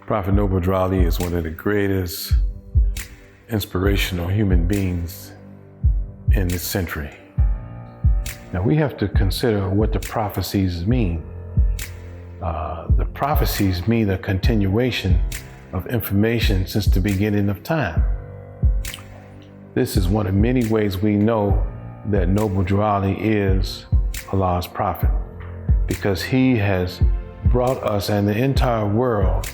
Prophet Noble Drali is one of the greatest inspirational human beings in this century. Now we have to consider what the prophecies mean. The prophecies mean a continuation of information since the beginning of time. This is one of many ways we know that Noble Drali is Allah's prophet, because he has brought us and the entire world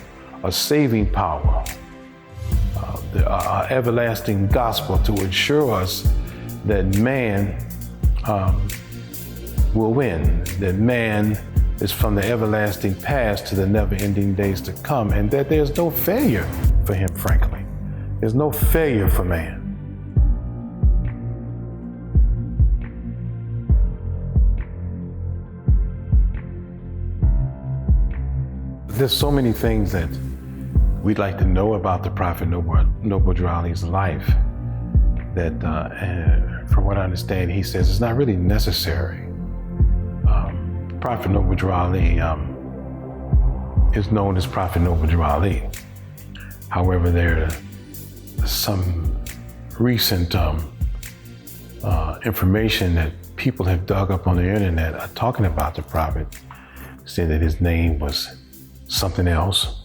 a saving power, the everlasting gospel to assure us that man will win, that man is from the everlasting past to the never-ending days to come, and that there's no failure for him, frankly. There's no failure for man. There's so many things that we'd like to know about the Prophet Noble Drali's life that, from what I understand, he says it's not really necessary. Prophet Noble Drali is known as Prophet Noble Drali. However, there's some recent information that people have dug up on the internet talking about the Prophet, saying that his name was something else,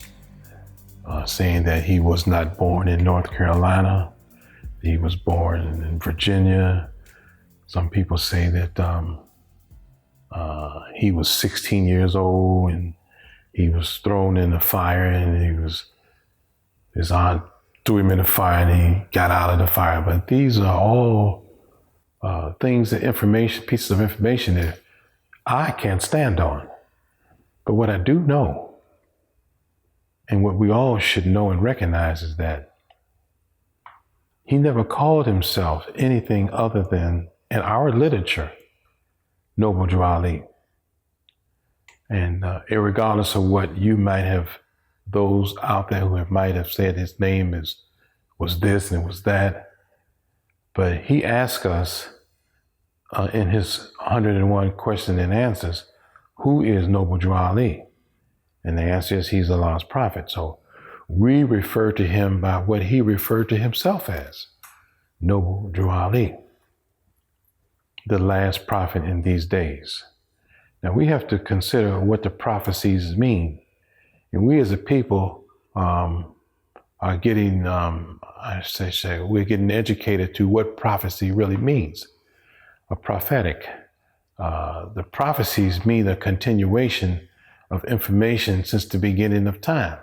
saying that he was not born in North Carolina, he was born in Virginia. Some people say that he was 16 years old and he was thrown in the fire, and his aunt threw him in the fire and he got out of the fire. But these are all pieces of information that I can't stand on. But what I do know, and what we all should know and recognize, is that he never called himself anything other than, in our literature, Noble Drali. And irregardless of what you might have, those out there who might have said his name was this and it was that, but he asked us in his 101 questions and answers, who is Noble Drali? And the answer is he's Allah's prophet. So we refer to him by what he referred to himself as, Noble Drali, the last prophet in these days. Now we have to consider what the prophecies mean. And we as a people are getting, we're getting educated to what prophecy really means. A prophetic. The prophecies mean a continuation of information since the beginning of time.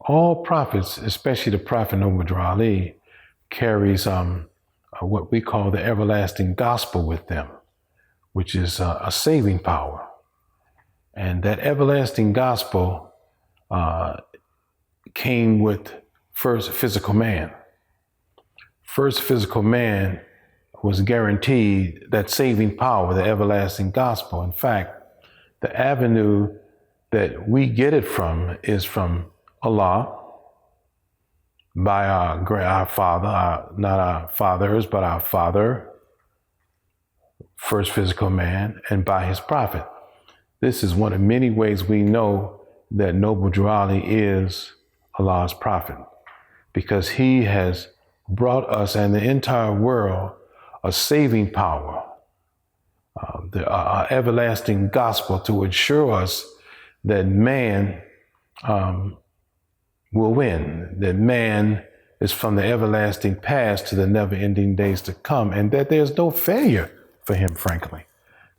All prophets, especially the Prophet Noble Drali, carries what we call the everlasting gospel with them, which is a saving power. And that everlasting gospel came with first physical man. First physical man was guaranteed that saving power, the everlasting gospel. In fact, the avenue that we get it from is from Allah, by our Father, not our fathers, but our Father, first physical man, and by his prophet. This is one of many ways we know that Noble Drali is Allah's prophet, because he has brought us and the entire world a saving power, the everlasting gospel to assure us that man will win, that man is from the everlasting past to the never-ending days to come, and that there's no failure for him, frankly.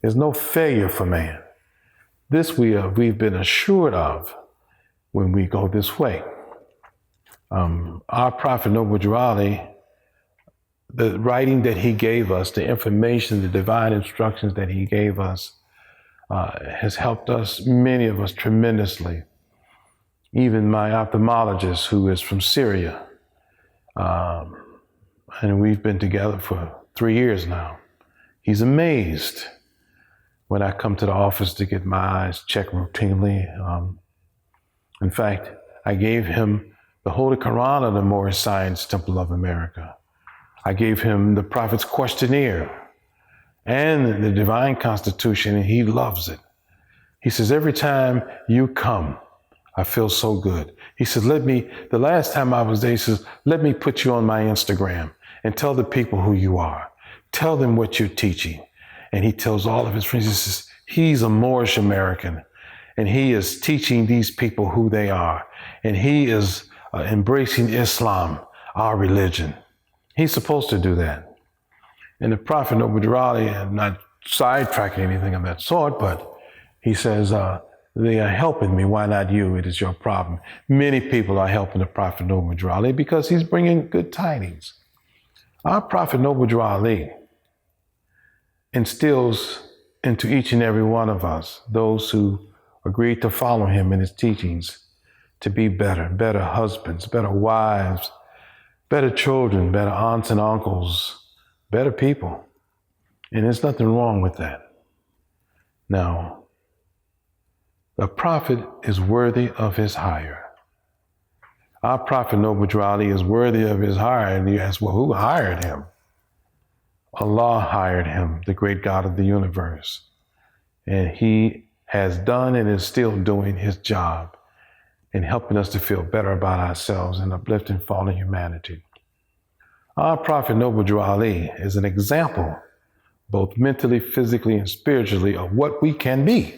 There's no failure for man. This we've been assured of when we go this way. Our Prophet Noble Drali, the writing that he gave us, the information, the divine instructions that he gave us, has helped us, many of us, tremendously. Even my ophthalmologist, who is from Syria, and we've been together for 3 years now, he's amazed when I come to the office to get my eyes checked routinely. In fact, I gave him the Holy Quran of the Moorish Science Temple of America. I gave him the Prophet's Questionnaire and the Divine Constitution, and he loves it. He says, every time you come, I feel so good. He said, the last time I was there, he says, let me put you on my Instagram and tell the people who you are. Tell them what you're teaching. And he tells all of his friends, he says, he's a Moorish American and he is teaching these people who they are. And he is embracing Islam, our religion. He's supposed to do that. And the Prophet Noble Durali, I'm not sidetracking anything of that sort, but he says, they are helping me. Why not you? It is your problem. Many people are helping the Prophet Noble Durali because he's bringing good tidings. Our Prophet Noble Durali instills into each and every one of us, those who agreed to follow him in his teachings, to be better husbands, better wives, better children, better aunts and uncles, better people. And there's nothing wrong with that. Now, the Prophet is worthy of his hire. Our Prophet Noble Durali is worthy of his hire. And you ask, well, who hired him? Allah hired him, the great God of the universe. And he has done and is still doing his job in helping us to feel better about ourselves and uplifting fallen humanity. Our Prophet Noble Durali is an example, both mentally, physically, and spiritually, of what we can be.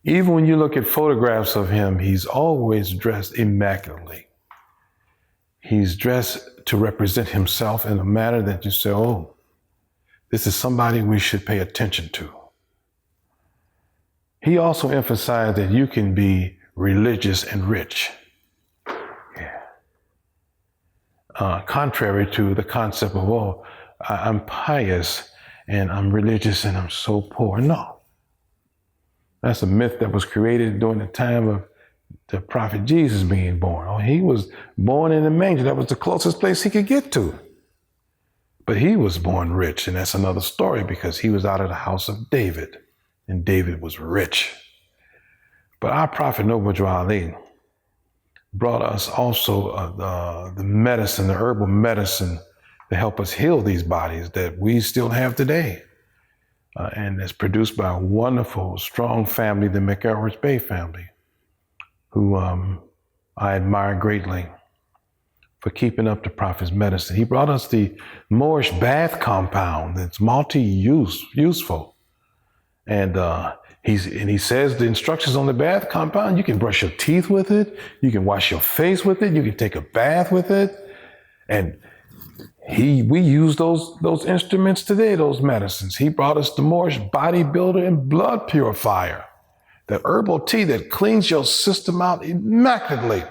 Even when you look at photographs of him, he's always dressed immaculately. He's dressed to represent himself in a manner that you say, oh, this is somebody we should pay attention to. He also emphasized that you can be religious and rich. Contrary to the concept of, oh, I'm pious and I'm religious and I'm so poor. No. That's a myth that was created during the time of the prophet Jesus being born. Oh, he was born in a manger. That was the closest place he could get to. But he was born rich, and that's another story because he was out of the house of David, and David was rich. But our Prophet Noble Durali brought us also the medicine, the herbal medicine to help us heal these bodies that we still have today. And it's produced by a wonderful, strong family, the McElrath Bay family, who I admire greatly for keeping up the Prophet's medicine. He brought us the Moorish bath compound that's multi-useful. And he says the instructions on the bath compound, you can brush your teeth with it, you can wash your face with it, you can take a bath with it. And we use those instruments today, those medicines. He brought us the Moorish bodybuilder and blood purifier, the herbal tea that cleans your system out immaculately.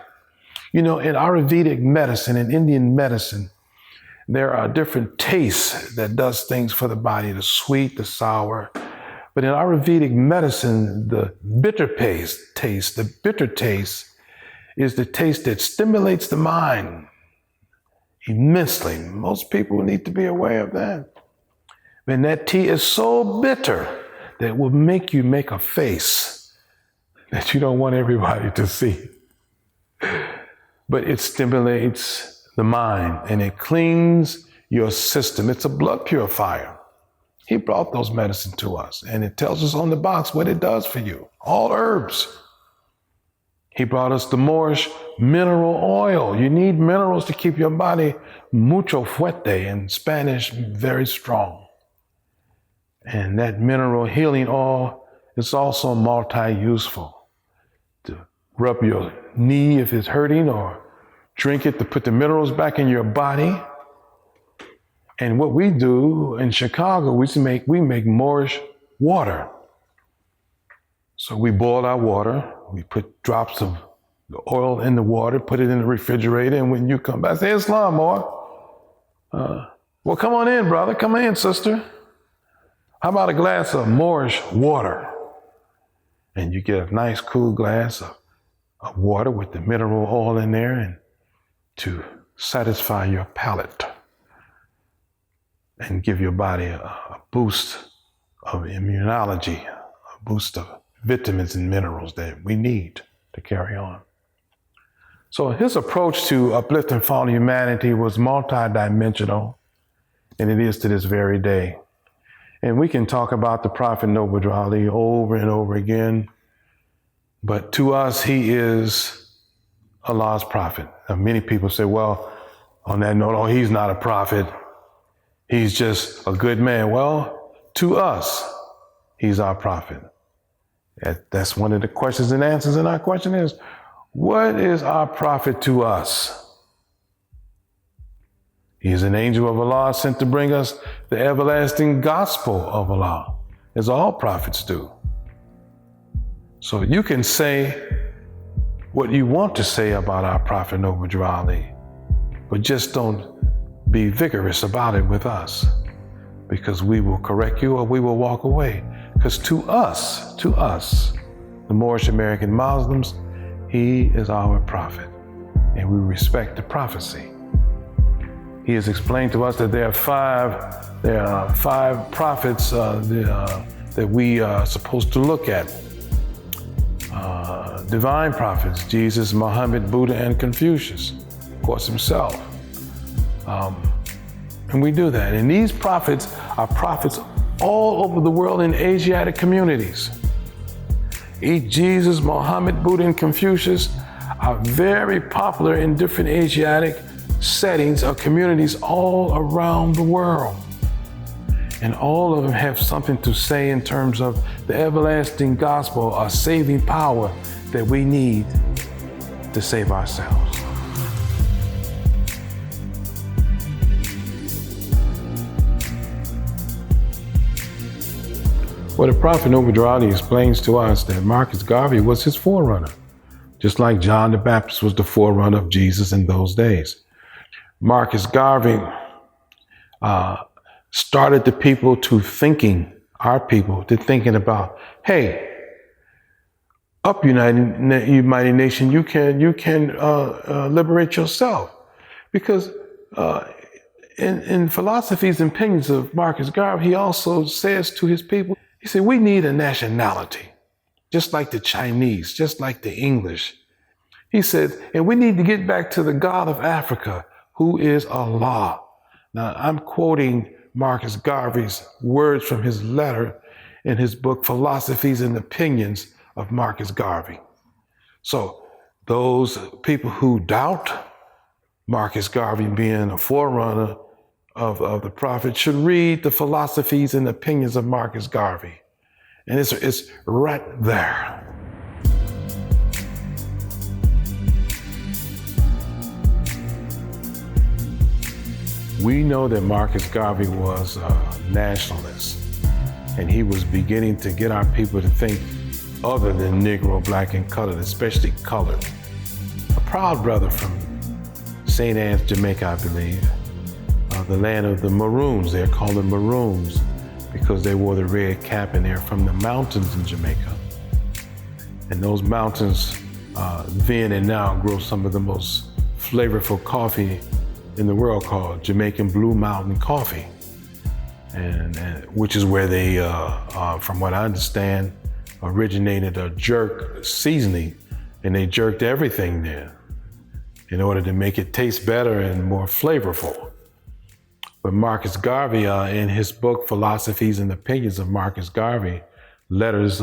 You know, in Ayurvedic medicine, in Indian medicine, there are different tastes that does things for the body, the sweet, the sour. But in Ayurvedic medicine, the bitter taste, the bitter taste is the taste that stimulates the mind immensely. Most people need to be aware of that. And that tea is so bitter that it will make you make a face that you don't want everybody to see. But it stimulates the mind and it cleans your system. It's a blood purifier. He brought those medicine to us and it tells us on the box what it does for you. All herbs. He brought us the Moorish mineral oil. You need minerals to keep your body mucho fuerte, in Spanish, very strong. And that mineral healing oil is also multi-useful. To rub your knee if it's hurting, or drink it to put the minerals back in your body. And what we do in Chicago, we make Moorish water. So we boil our water, we put drops of the oil in the water, put it in the refrigerator, and when you come back, say, Islam, well, come on in, brother, come on in, sister. How about a glass of Moorish water? And you get a nice cool glass of water with the mineral oil in there, and to satisfy your palate and give your body a boost of immunology, a boost of vitamins and minerals that we need to carry on. So his approach to uplifting fallen humanity was multidimensional, and it is to this very day. And we can talk about the Prophet Noble Durali over and over again. But to us, he is Allah's prophet. Now, many people say, well, on that note, oh, he's not a prophet. He's just a good man. Well, to us, he's our prophet. That's one of the questions and answers. And our question is, what is our prophet to us? He is an angel of Allah sent to bring us the everlasting gospel of Allah, as all prophets do. So you can say what you want to say about our prophet Noble Ali, but just don't be vigorous about it with us, because we will correct you or we will walk away. Because to us, the Moorish American Muslims, he is our prophet, and we respect the prophecy. He has explained to us that there are five prophets that we are supposed to look at. Divine prophets: Jesus, Muhammad, Buddha, and Confucius, of course himself. And we do that. And these prophets are prophets all over the world in Asiatic communities. Jesus, Muhammad, Buddha, and Confucius are very popular in different Asiatic settings or communities all around the world. And all of them have something to say in terms of the everlasting gospel, a saving power that we need to save ourselves. Well, the Prophet Noble Ali explains to us that Marcus Garvey was his forerunner, just like John the Baptist was the forerunner of Jesus in those days. Marcus Garvey started the people to thinking, our people, to thinking about, hey, up United Mighty Nation, you can liberate yourself. Because in Philosophies and Opinions of Marcus Garvey, he also says to his people, he said, we need a nationality, just like the Chinese, just like the English. He said, and we need to get back to the God of Africa, who is Allah. Now, I'm quoting Marcus Garvey's words from his letter in his book, Philosophies and Opinions of Marcus Garvey. So those people who doubt Marcus Garvey being a forerunner of the prophet should read the Philosophies and Opinions of Marcus Garvey. And it's right there. We know that Marcus Garvey was a nationalist, and he was beginning to get our people to think other than Negro, black, and colored, especially colored. A proud brother from St. Anne's, Jamaica, I believe, the land of the Maroons. They're called the Maroons because they wore the red cap, and they're from the mountains in Jamaica. And those mountains then and now grow some of the most flavorful coffee in the world, called Jamaican Blue Mountain coffee, and which is where they, from what I understand, originated a jerk seasoning, and they jerked everything there in order to make it taste better and more flavorful. But Marcus Garvey, in his book, Philosophies and Opinions of Marcus Garvey, letters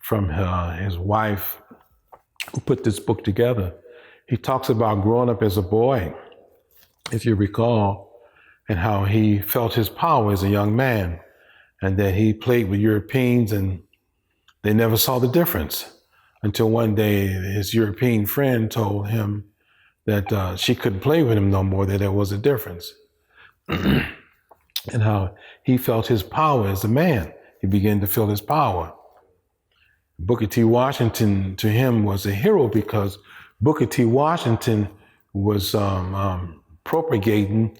from his wife who put this book together, he talks about growing up as a boy, if you recall, and how he felt his power as a young man, and that he played with Europeans and they never saw the difference until one day his European friend told him that she couldn't play with him no more, that there was a difference. And how he felt his power as a man. He began to feel his power. Booker T. Washington to him was a hero because Booker T. Washington was propagating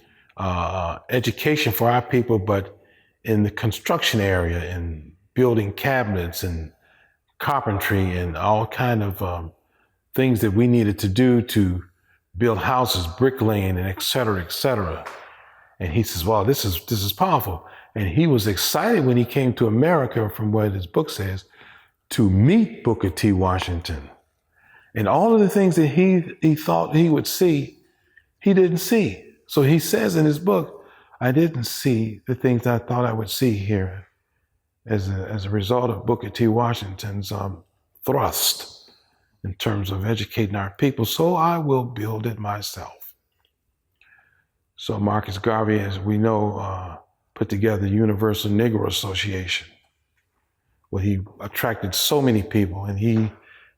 education for our people, but in the construction area and building cabinets and carpentry and all kind of things that we needed to do to build houses, bricklaying, and et cetera, et cetera. And he says, wow, this is powerful. And he was excited when he came to America, from what his book says, to meet Booker T. Washington. And all of the things that he thought he would see, he didn't see. So he says in his book, I didn't see the things I thought I would see here as a result of Booker T. Washington's thrust in terms of educating our people, so I will build it myself. So Marcus Garvey, as we know, put together the Universal Negro Association, where he attracted so many people, and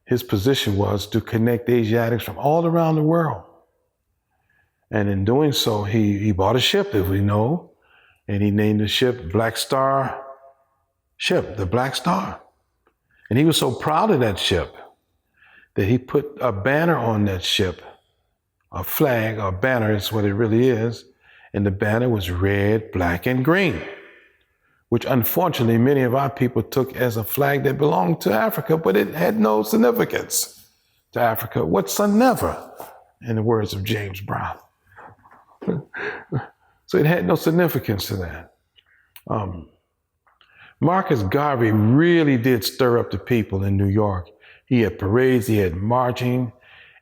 his position was to connect Asiatics from all around the world. And in doing so, he bought a ship, as we know, and he named the ship Black Star Ship, the Black Star. And he was so proud of that ship that he put a banner on that ship, a flag, or banner is what it really is, and the banner was red, black, and green, which unfortunately many of our people took as a flag that belonged to Africa, but it had no significance to Africa whatsoever, in the words of James Brown. So it had no significance to that. Marcus Garvey really did stir up the people in New York. He had parades, he had marching,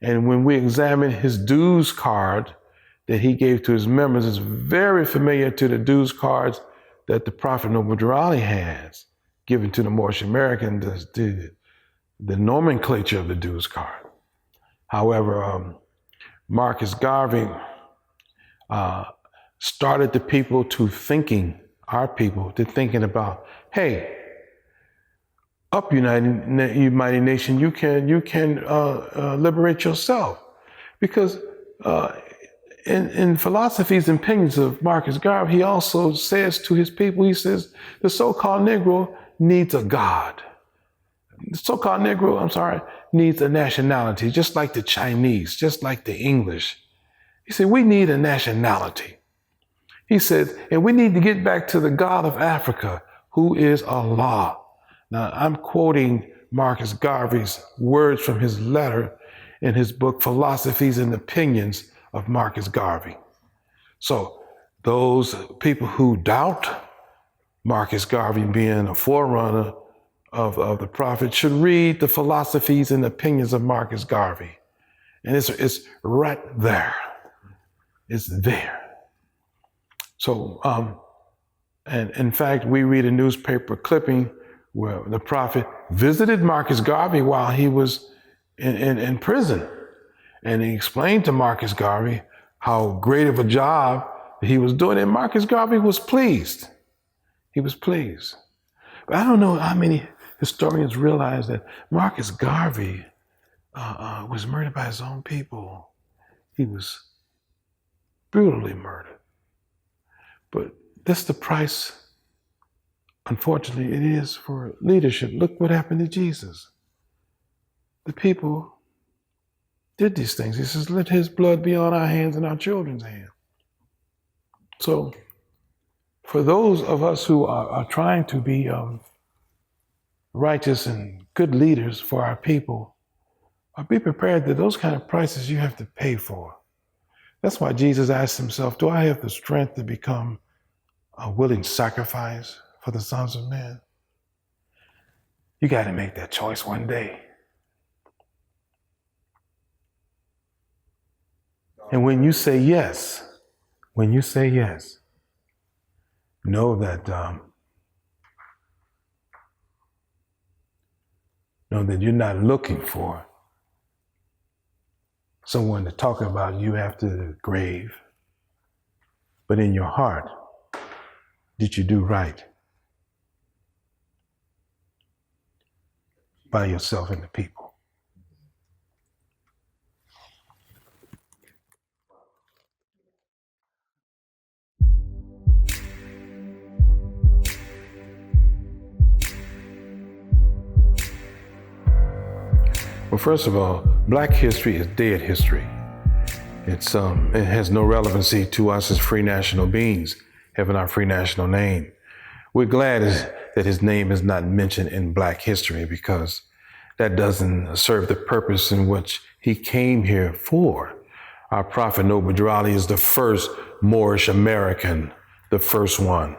and when we examine his dues card that he gave to his members, it's very familiar to the dues cards that the Prophet Noble Drew Ali has given to the Moorish American, the nomenclature of the dues card. However, Marcus Garvey started the people to thinking, our people, to thinking about, hey, up United Mighty Nation, you can liberate yourself. Because in Philosophies and Opinions of Marcus Garvey, he also says to his people, he says, the so-called Negro needs a God. The so-called Negro, needs a nationality, just like the Chinese, just like the English. He said, we need a nationality. He said, and we need to get back to the God of Africa, who is Allah. Now, I'm quoting Marcus Garvey's words from his letter in his book, Philosophies and Opinions of Marcus Garvey. So those people who doubt Marcus Garvey being a forerunner of the prophet should read the Philosophies and Opinions of Marcus Garvey. And it's right there. It's there. So, and in fact, we read a newspaper clipping where the prophet visited Marcus Garvey while he was in prison. And he explained to Marcus Garvey how great of a job he was doing. And Marcus Garvey was pleased. He was pleased. But I don't know how many historians realize that Marcus Garvey was murdered by his own people. He was brutally murdered. But that's the price, unfortunately, it is for leadership. Look what happened to Jesus. The people did these things. He says, let his blood be on our hands and our children's hands. So for those of us who are trying to be righteous and good leaders for our people, be prepared that those kind of prices you have to pay for. That's why Jesus asked himself, do I have the strength to become a willing sacrifice for the sons of men? You got to make that choice one day. And when you say yes, know that you're not looking for someone to talk about you after the grave, but in your heart, did you do right by yourself and the people? Well, first of all, Black history is dead history. It has no relevancy to us as free national beings, having our free national name. We're glad that his name is not mentioned in Black history, because that doesn't serve the purpose in which he came here for. Our Prophet Noble Drew Ali is the first Moorish American, the first one.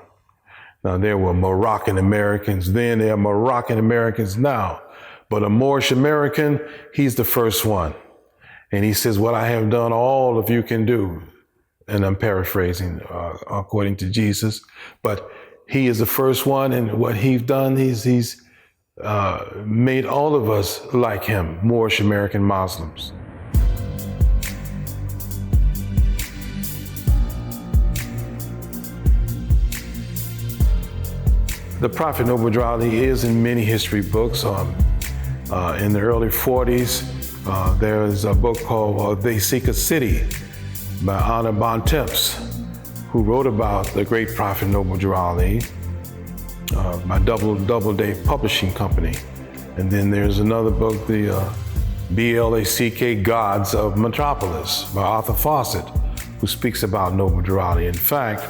Now, there were Moroccan Americans then, there are Moroccan Americans now. But a Moorish American, he's the first one. And he says, what I have done, all of you can do. And I'm paraphrasing according to Jesus. But he is the first one, and what he's done, he's made all of us like him, Moorish American Muslims. The Prophet Noble Ali is in many history books. In the early 40s, there is a book called They Seek a City by Anna Bontemps, who wrote about the great Prophet Noble Ali by Doubleday Publishing Company. And then there's another book, the BLACK Gods of Metropolis by Arthur Fawcett, who speaks about Noble Ali. In fact,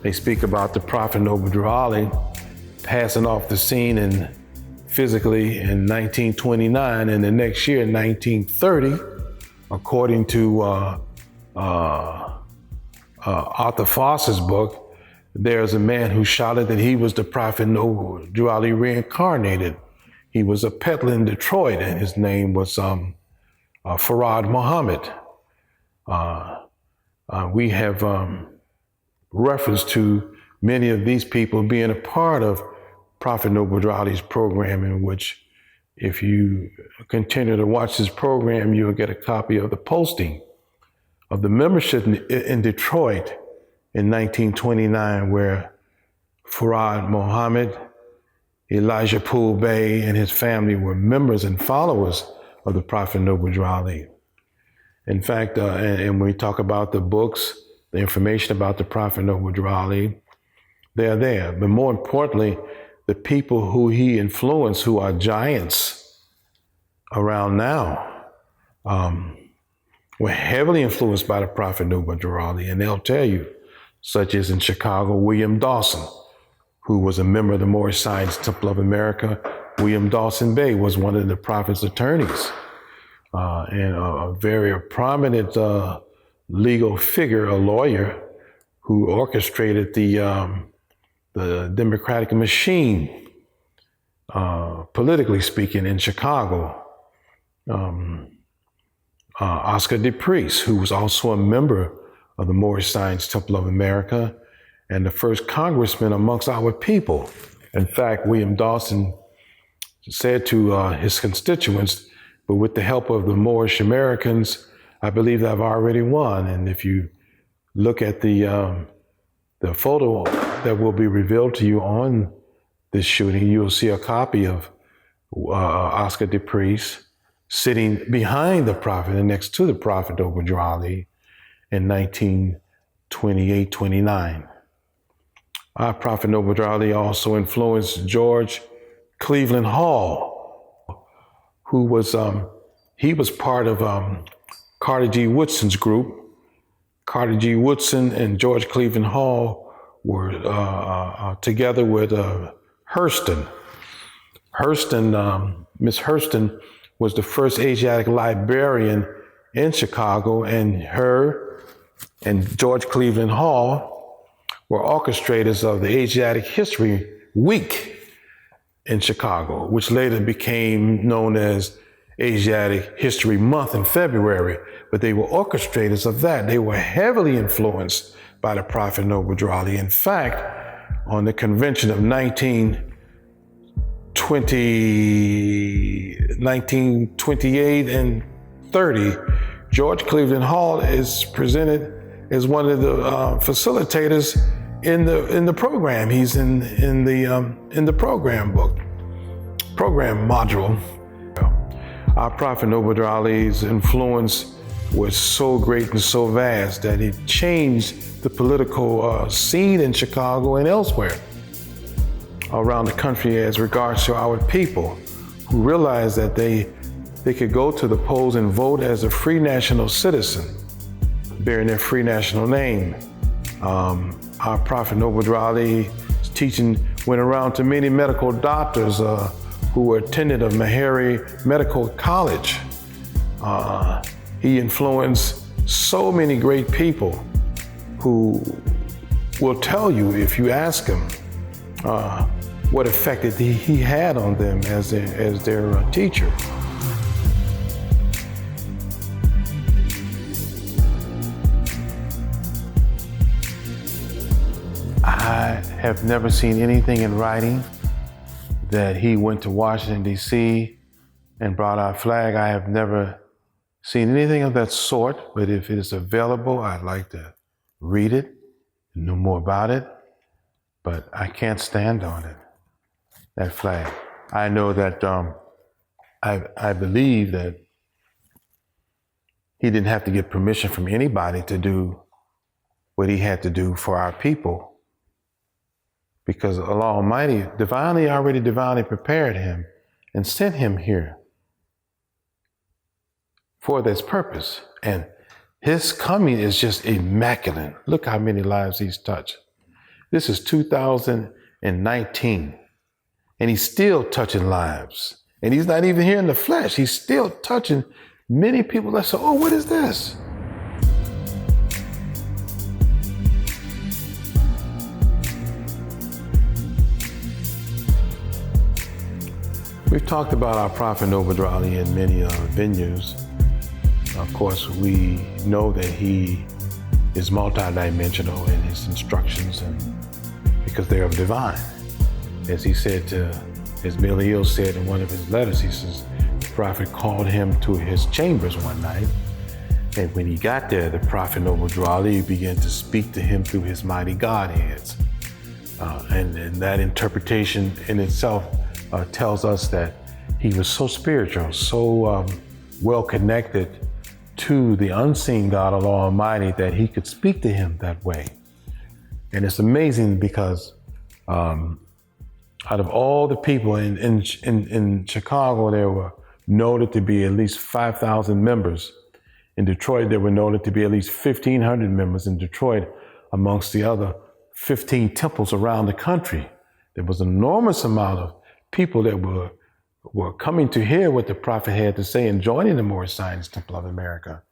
they speak about the Prophet Noble Ali passing off the scene physically in 1929, and the next year, in 1930, according to Arthur Fawcett's book, there's a man who shouted that he was the Prophet Noble Ali reincarnated. He was a peddler in Detroit, and his name was Farad Muhammad. We have reference to many of these people being a part of Prophet Noble Ali's program, in which, if you continue to watch this program, you'll get a copy of the posting of the membership in Detroit in 1929, where Farad Muhammad, Elijah Poole Bey, and his family were members and followers of the Prophet Noble Ali. In fact, and when we talk about the books, the information about the Prophet Noble Ali, they're there. But more importantly, the people who he influenced, who are giants around now, were heavily influenced by the Prophet Noble Ali. And they'll tell you, such as in Chicago, William Dawson, who was a member of the Moorish Science Temple of America. William Dawson Bey was one of the Prophet's attorneys, and a very prominent legal figure, a lawyer, who orchestrated the Democratic machine, politically speaking, in Chicago. Oscar DePriest, who was also a member of the Moorish Science Temple of America and the first congressman amongst our people. In fact, William Dawson said to his constituents, but with the help of the Moorish Americans, I believe that I've already won. And if you look at the photo that will be revealed to you on this shooting, you'll see a copy of Oscar DePriest sitting behind the Prophet and next to the Prophet Noble Ali in 1928-29. Our Prophet Noble Ali also influenced George Cleveland Hall, who was he was part of Carter G. Woodson's group. Carter G. Woodson and George Cleveland Hall were together with Hurston. Miss Hurston was the first Asiatic librarian in Chicago, and her and George Cleveland Hall were orchestrators of the Asiatic History Week in Chicago, which later became known as Asiatic History Month in February. But they were orchestrators of that. They were heavily influenced by the Prophet Noble Ali. In fact, on the convention of 1928 and 30, George Cleveland Hall is presented as one of the facilitators in the program. He's in the program module. Our Prophet Noble Ali's influence was so great and so vast that it changed the political scene in Chicago and elsewhere around the country as regards to our people, who realized that they could go to the polls and vote as a free national citizen, bearing their free national name. Our Prophet Noble Ali's teaching went around to many medical doctors who were attendant of Meharry Medical College. He influenced so many great people who will tell you, if you ask them, what effect that he had on them as their teacher. I have never seen anything in writing that he went to Washington, D.C. and brought our flag. I have never seen anything of that sort, but if it is available, I'd like to read it, know more about it, but I can't stand on it, that flag. I know that I believe that he didn't have to get permission from anybody to do what he had to do for our people, because Allah Almighty divinely prepared him and sent him here for this purpose. And his coming is just immaculate. Look how many lives he's touched. This is 2019, and he's still touching lives. And he's not even here in the flesh. He's still touching many people that say, oh, what is this? We've talked about our Prophet Noble Ali in many venues. Of course, we know that he is multidimensional in his instructions, and because they are divine. As he said as Miliel said in one of his letters, he says, the Prophet called him to his chambers one night, and when he got there, the Prophet Noble Ali began to speak to him through his mighty Godheads. And that interpretation in itself tells us that he was so spiritual, so well connected to the unseen God, Allah Almighty, that he could speak to him that way. And it's amazing because out of all the people in Chicago, there were noted to be at least 5,000 members. In Detroit, there were noted to be at least 1,500 members in Detroit, amongst the other 15 temples around the country. There was an enormous amount of people that were coming to hear what the Prophet had to say and joining the Moorish Zionist Temple of America.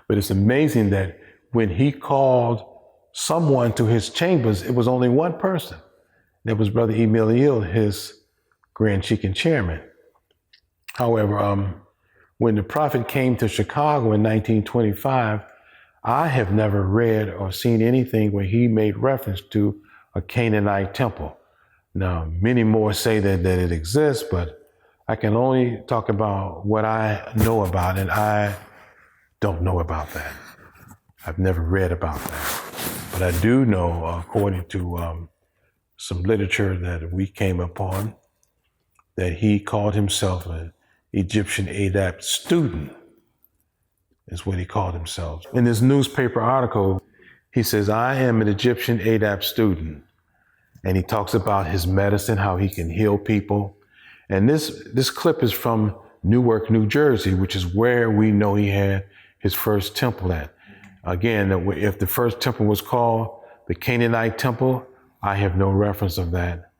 But it's amazing that when he called someone to his chambers, it was only one person. That was Brother Miliel, his Grand Sheik and chairman. However, when the Prophet came to Chicago in 1925, I have never read or seen anything where he made reference to a Canaanite temple. Now, many more say that it exists, but I can only talk about what I know about it. I don't know about that. I've never read about that. But I do know, according to some literature that we came upon, that he called himself an Egyptian adept student, is what he called himself. In this newspaper article, he says, I am an Egyptian adept student. And he talks about his medicine, how he can heal people. And this clip is from Newark, New Jersey, which is where we know he had his first temple at. Again, if the first temple was called the Canaanite temple, I have no reference of that.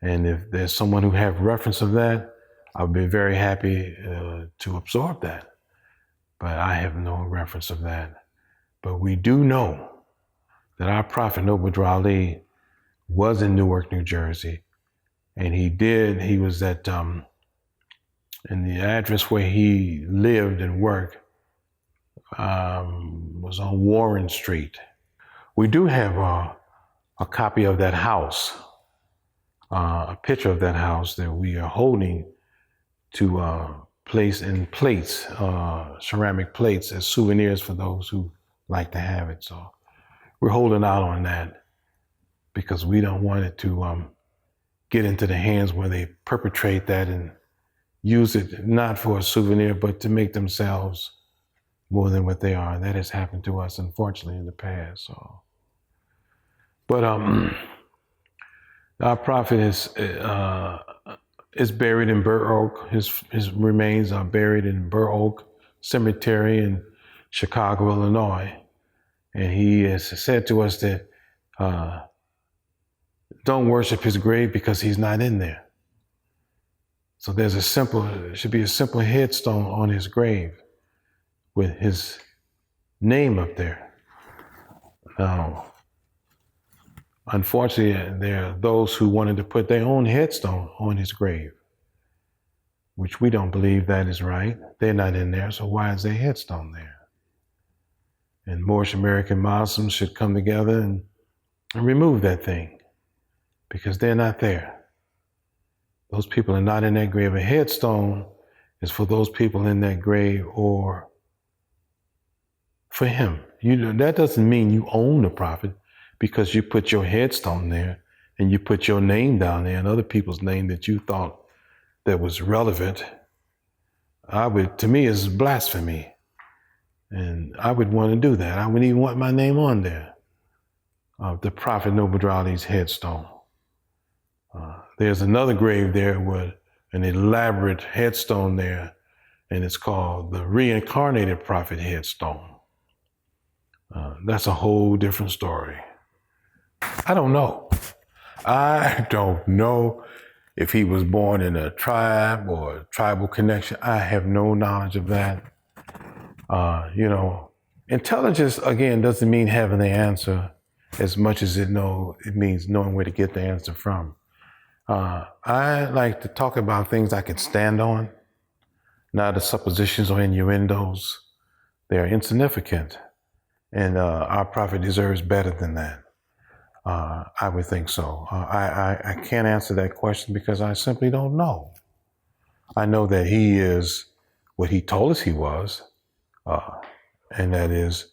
And if there's someone who have reference of that, I'll be very happy to absorb that. But I have no reference of that. But we do know that our Prophet Noble Ali was in Newark, New Jersey, and he was at, in the address where he lived and worked was on Warren Street. We do have a copy of that house, a picture of that house that we are holding to place in plates, ceramic plates as souvenirs for those who like to have it. So we're holding out on that, because we don't want it to get into the hands where they perpetrate that and use it not for a souvenir, but to make themselves more than what they are. And that has happened to us, unfortunately, in the past. So, but our Prophet is buried in Burr Oak. His remains are buried in Burr Oak Cemetery in Chicago, Illinois. And he has said to us that don't worship his grave because he's not in there. So there should be a simple headstone on his grave with his name up there. Now, unfortunately, there are those who wanted to put their own headstone on his grave, which we don't believe that is right. They're not in there, so why is their headstone there? And Moorish American Muslims should come together and remove that thing, because they're not there. Those people are not in that grave. A headstone is for those people in that grave or for him. That doesn't mean you own the prophet because you put your headstone there and you put your name down there and other people's name that you thought that was relevant. To me, it's blasphemy. And I would want to do that. I wouldn't even want my name on there. The Prophet Noble Ali's headstone. There's another grave there with an elaborate headstone there, and it's called the Reincarnated Prophet headstone. That's a whole different story. I don't know. I don't know if he was born in a tribe or a tribal connection. I have no knowledge of that. Intelligence, again, doesn't mean having the answer as much as it means knowing where to get the answer from. I like to talk about things I can stand on, not the suppositions or innuendos. They are insignificant, and our prophet deserves better than that. I would think so. I can't answer that question because I simply don't know. I know that he is what he told us he was, and that is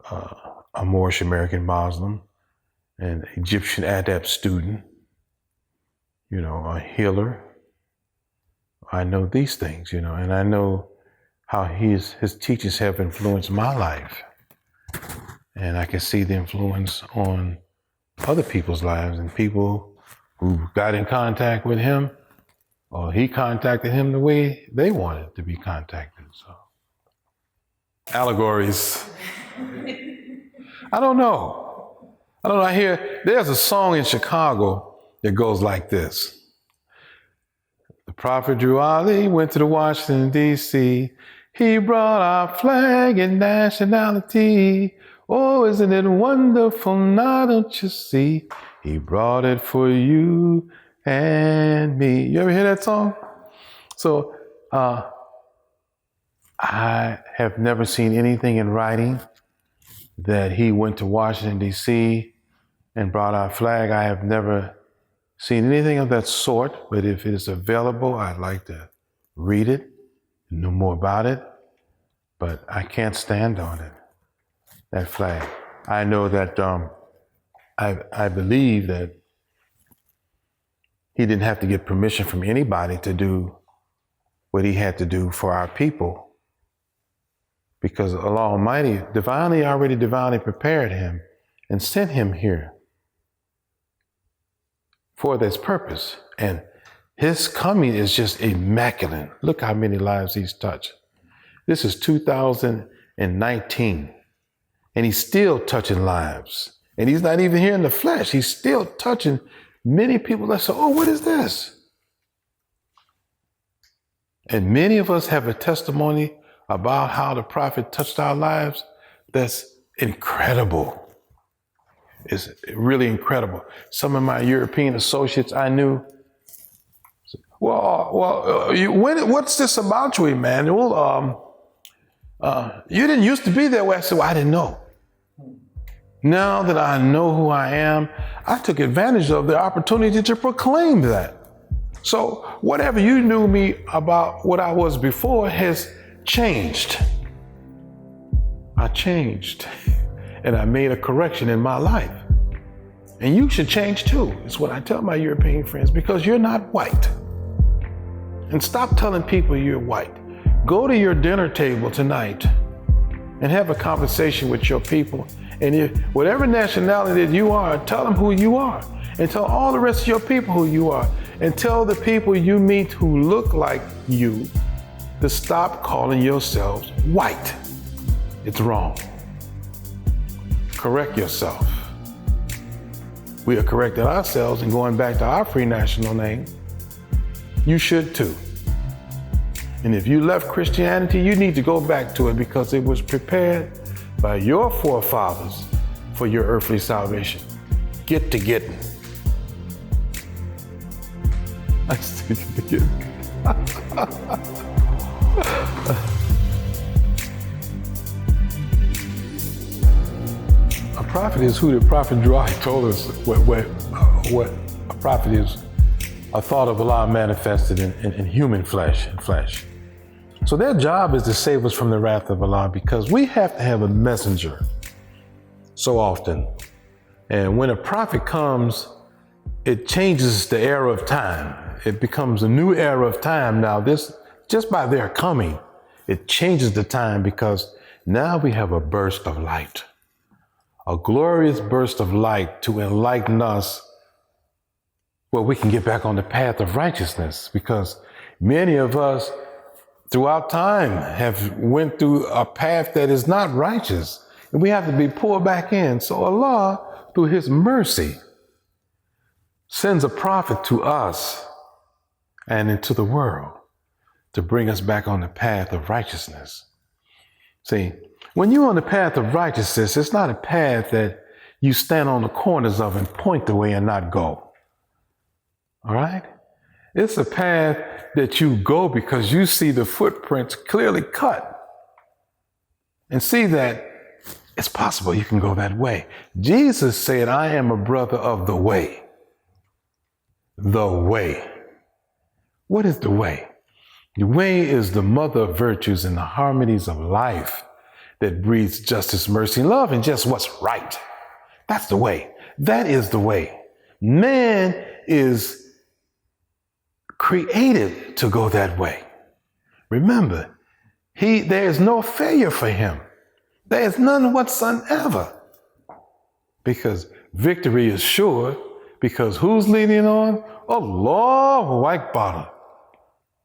a Moorish American Muslim, an Egyptian adept student, a healer. I know these things, and I know how his teachings have influenced my life. And I can see the influence on other people's lives and people who got in contact with him, or he contacted him the way they wanted to be contacted. So, allegories. I don't know. I hear there's a song in Chicago that goes like this. The Prophet Drew Ali went to the Washington, D.C. He brought our flag and nationality. Oh, isn't it wonderful now, don't you see? He brought it for you and me. You ever hear that song? So I have never seen anything in writing that he went to Washington, D.C. and brought our flag. I have never seen anything of that sort, but if it is available, I'd like to read it, know more about it, but I can't stand on it, that flag. I know that I believe that he didn't have to get permission from anybody to do what he had to do for our people, because Allah Almighty divinely prepared him and sent him here for this purpose. And his coming is just immaculate. Look how many lives he's touched. This is 2019, and he's still touching lives. And he's not even here in the flesh. He's still touching many people that say, oh, what is this? And many of us have a testimony about how the prophet touched our lives. That's incredible. It's really incredible. Some of my European associates I knew, what's this about you, Emmanuel? You didn't used to be that way. I said, well, I didn't know. Now that I know who I am, I took advantage of the opportunity to proclaim that. So whatever you knew me about what I was before has changed. I changed, and I made a correction in my life. And you should change too, is what I tell my European friends, because you're not white. And stop telling people you're white. Go to your dinner table tonight and have a conversation with your people. And if whatever nationality that you are, tell them who you are. And tell all the rest of your people who you are. And tell the people you meet who look like you to stop calling yourselves white. It's wrong. Correct yourself. We are correcting ourselves and going back to our free national name. You should too. And if you left Christianity, you need to go back to it because it was prepared by your forefathers for your earthly salvation. Get to getting. I just get to getting. A prophet is who the prophet Dry told us what a prophet is. a thought of Allah manifested in human flesh and flesh. So their job is to save us from the wrath of Allah, because we have to have a messenger so often. And when a prophet comes, it changes the era of time. It becomes a new era of time. Now, this, just by their coming, it changes the time, because now we have a burst of light, a glorious burst of light to enlighten us, where we can get back on the path of righteousness, because many of us throughout time have went through a path that is not righteous, and we have to be pulled back in. So Allah, through His mercy, sends a prophet to us and into the world to bring us back on the path of righteousness. See, when you're on the path of righteousness, it's not a path that you stand on the corners of and point the way and not go. All right? It's a path that you go because you see the footprints clearly cut and see that it's possible you can go that way. Jesus said, I am a brother of the way. The way. What is the way? The way is the mother of virtues and the harmonies of life that breathes justice, mercy, and love, and just what's right. That's the way. That is the way. Man is created to go that way. Remember, there is no failure for him. There is none whatsoever. Because victory is sure, because who's leading on? Allahu Akbar.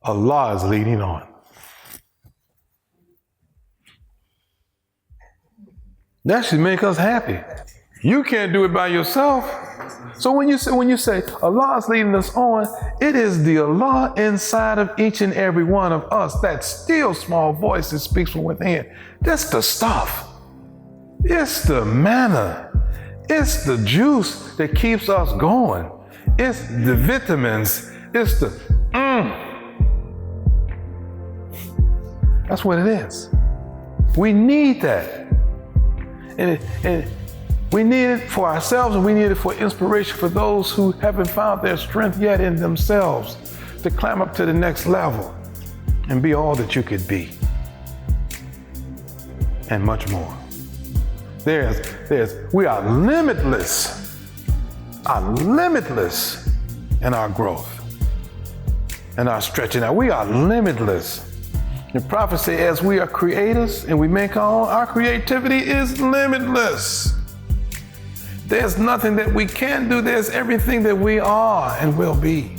Allah is leading on. That should make us happy. You can't do it by yourself. So when you say Allah is leading us on, it is the Allah inside of each and every one of us, that still small voice that speaks from within. That's the stuff. It's the manna. It's the juice that keeps us going. It's the vitamins. It's the That's what it is. We need that. And we need it for ourselves, and we need it for inspiration for those who haven't found their strength yet in themselves to climb up to the next level and be all that you could be. And much more. We are limitless in our growth and our stretching out. We are limitless. The prophet said, as we are creators and we make our creativity is limitless. There's nothing that we can do. There's everything that we are and will be.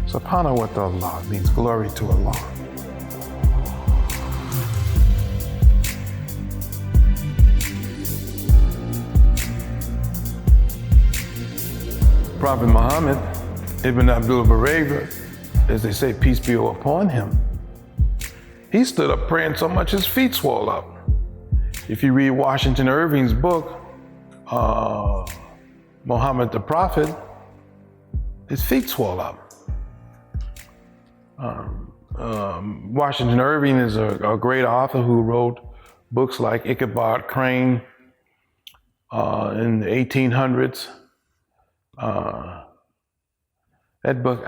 Subhanahu wa ta'ala means glory to Allah. Prophet Muhammad, Ibn Abdul Barayba, as they say, peace be upon him, he stood up praying so much his feet swelled up. If you read Washington Irving's book, Muhammad the Prophet, his feet swell up. Washington Irving is a great author who wrote books like Ichabod Crane in the 1800s. That book,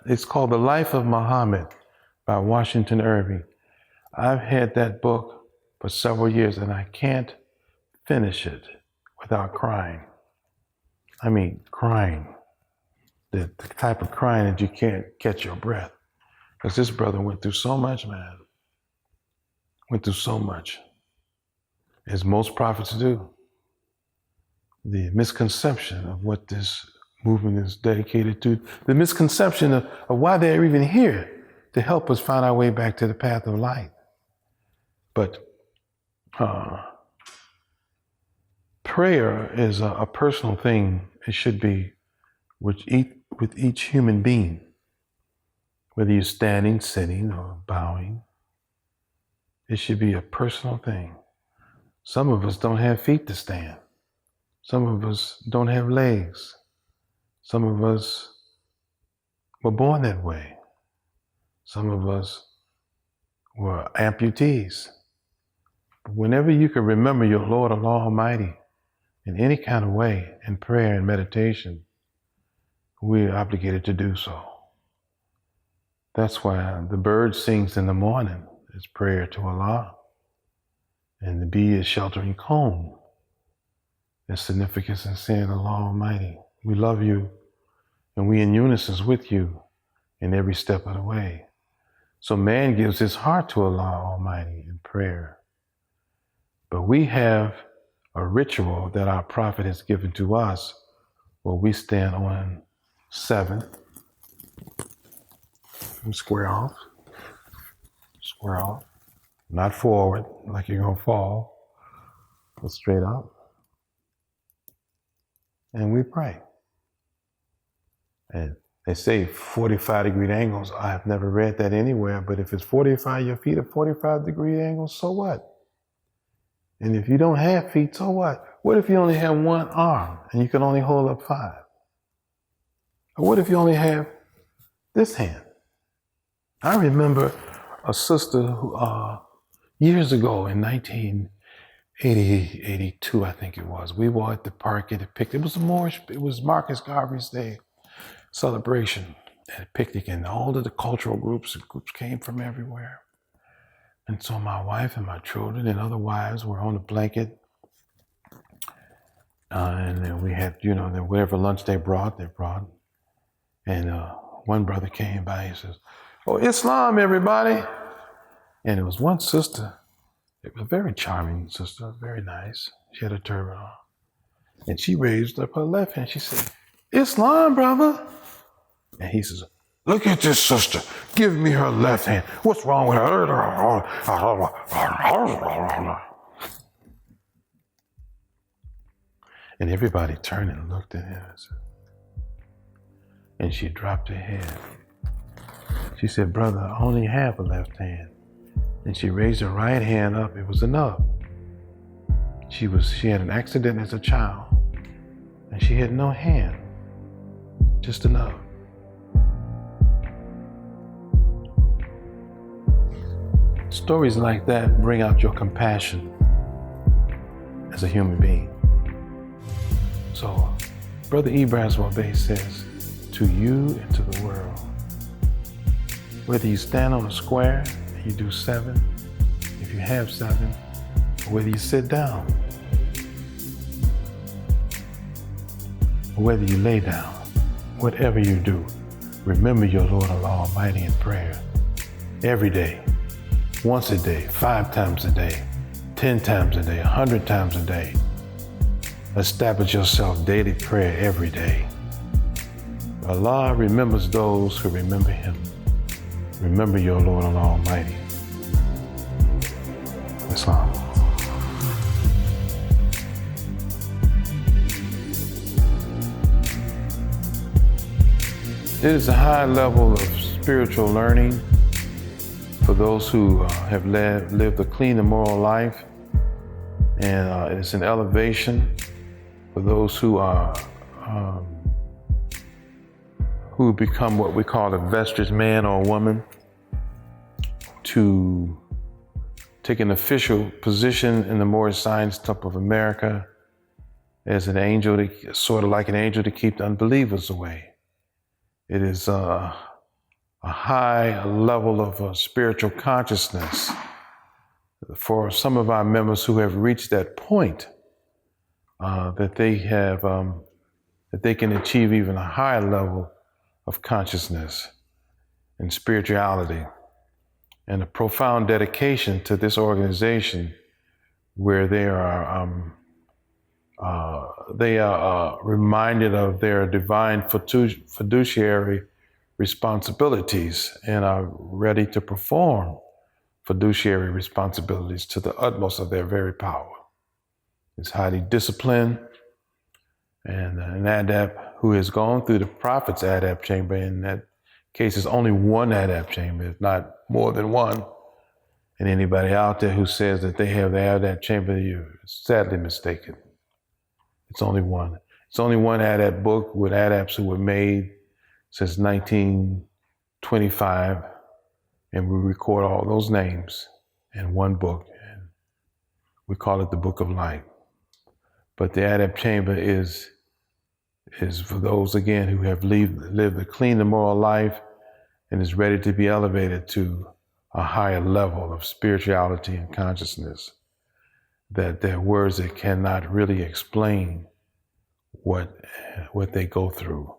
it's called The Life of Muhammad by Washington Irving. I've had that book for several years and I can't finish it without crying. I mean, crying. The type of crying that you can't catch your breath. Because this brother went through so much, man. Went through so much. As most prophets do. The misconception of what this movement is dedicated to, the misconception of why they're even here, to help us find our way back to the path of light. But prayer is a personal thing. It should be with each human being, whether you're standing, sitting, or bowing. It should be a personal thing. Some of us don't have feet to stand. Some of us don't have legs. Some of us were born that way. Some of us were amputees. But whenever you can remember your Lord Allah Almighty in any kind of way, in prayer and meditation, we're obligated to do so. That's why the bird sings in the morning. It's prayer to Allah. And the bee is sheltering comb. Its significance in saying, Allah Almighty, we love you and we in unison with you in every step of the way. So man gives his heart to Allah Almighty in prayer. But we have a ritual that our prophet has given to us where we stand on 7 and square off, not forward like you're going to fall, but straight up. And we pray. And they say 45-degree angles. I have never read that anywhere, but if it's 45, your feet at 45-degree angles, so what? And if you don't have feet, so what? What if you only have one arm and you can only hold up 5? Or what if you only have this hand? I remember a sister who, years ago in 1980, 82, I think it was, we were at the park at a picnic. It was Marcus Garvey's Day celebration at a picnic, and all of the cultural groups came from everywhere. And so my wife and my children and other wives were on a blanket. And then we had, whatever lunch they brought. And one brother came by, he says, "Oh, Islam, everybody." And it was one sister, it was a very charming sister, very nice. She had a turban on. And she raised up her left hand. She said, "Islam, brother." And he says, "Look at this sister. Give me her left hand. What's wrong with her?" And everybody turned and looked at him. And she dropped her head. She said, "Brother, I only have a left hand." And she raised her right hand up. It was enough. She had an accident as a child. And she had no hand. Just enough. Stories like that bring out your compassion as a human being. So, Brother Ibrahim Wabay says, to you and to the world, whether you stand on a square and you do 7, if you have 7, or whether you sit down, or whether you lay down, whatever you do, remember your Lord Allah Almighty in prayer every day. Once a day, 5 times a day, 10 times a day, 100 times a day. Establish yourself daily prayer every day. Allah remembers those who remember Him. Remember your Lord Allah Almighty. Islam. It is a high level of spiritual learning for those who have lived a clean and moral life, and it's an elevation for those who are who become what we call a vested man or woman, to take an official position in the Moorish Science Temple of America as an angel, sort of like an angel to keep the unbelievers away. It is a high level of spiritual consciousness for some of our members who have reached that point, that they can achieve even a higher level of consciousness and spirituality, and a profound dedication to this organization, where they are reminded of their divine fiduciary responsibilities and are ready to perform fiduciary responsibilities to the utmost of their very power. It's highly disciplined, and an adept who has gone through the prophet's adept chamber. In that case, it's only one adept chamber, it's not more than one. And anybody out there who says that they have the adept chamber, you're sadly mistaken. It's only one. It's only one adept book with adepts who were made since 1925, and we record all those names in one book, and we call it the Book of Life. But the adept chamber is is for those, again, who have lived a clean and moral life and is ready to be elevated to a higher level of spirituality and consciousness, that there are words that cannot really explain what they go through.